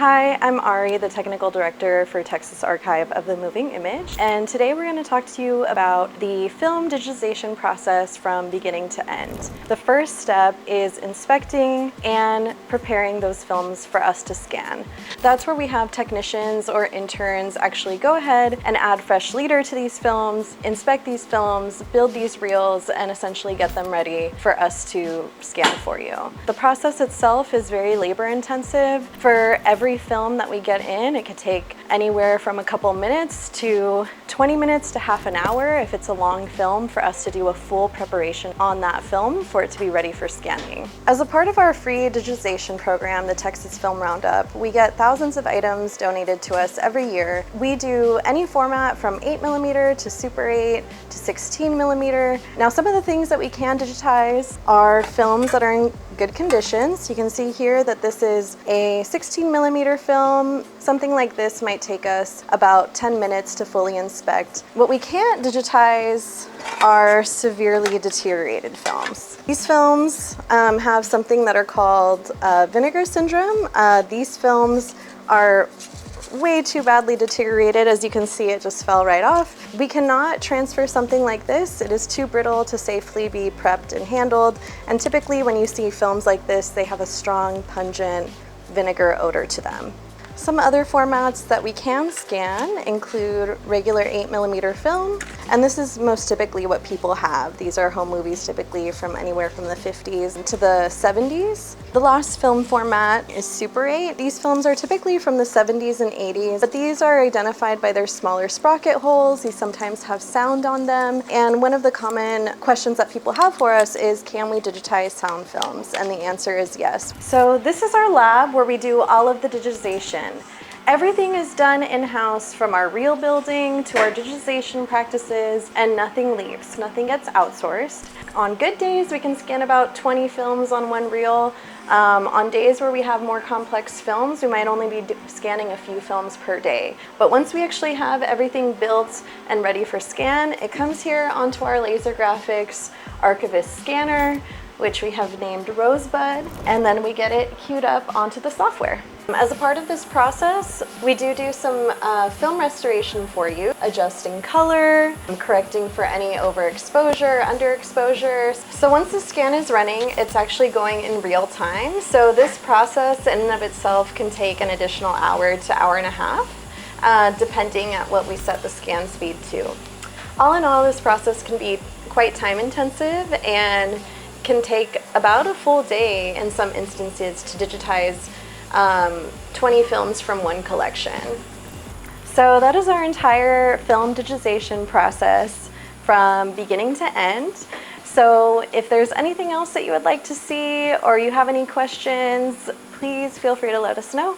Hi, I'm Ari, the Technical Director for Texas Archive of the Moving Image, and today we're going to talk to you about the film digitization process from beginning to end. The first step is inspecting and preparing those films for us to scan. That's where we have technicians or interns actually go ahead and add fresh leader to these films, inspect these films, build these reels, and essentially get them ready for us to scan for you. The process itself is very labor intensive. For every film that we get in, it could take anywhere from a couple minutes to 20 minutes to half an hour if it's a long film for us to do a full preparation on that film for it to be ready for scanning. As a part of our free digitization program, the Texas Film Roundup, we get thousands of items donated to us every year. We do any format from 8mm to Super 8 to 16mm. Now, some of the things that we can digitize are films that are in good conditions. You can see here that this is a 16mm film. Something like this might take us about 10 minutes to fully inspect. What we can't digitize are severely deteriorated films. These films have something that are called vinegar syndrome. These films are way too badly deteriorated. As you can see, it just fell right off. We cannot transfer something like this. It is too brittle to safely be prepped and handled. And typically when you see films like this, they have a strong, pungent vinegar odor to them. Some other formats that we can scan include regular 8mm film, and this is most typically what people have. These are home movies typically from anywhere from the 50s to the 70s. The last film format is Super 8. These films are typically from the 70s and 80s, but these are identified by their smaller sprocket holes. These sometimes have sound on them, and one of the common questions that people have for us is, can we digitize sound films? And the answer is yes. So this is our lab where we do all of the digitization. Everything is done in-house, from our reel building to our digitization practices, and nothing leaves, nothing gets outsourced. On good days, we can scan about 20 films on one reel. On days where we have more complex films, we might only be scanning a few films per day. But once we actually have everything built and ready for scan, it comes here onto our laser graphics archivist scanner, which we have named Rosebud, and then we get it queued up onto the software. As a part of this process, we do some film restoration for you, adjusting color, correcting for any overexposure, underexposure. So once the scan is running, it's actually going in real time. So this process in and of itself can take an additional hour to hour and a half, depending on what we set the scan speed to. All in all, this process can be quite time intensive and can take about a full day in some instances to digitize 20 films from one collection. So that is our entire film digitization process from beginning to end. So if there's anything else that you would like to see or you have any questions, please feel free to let us know.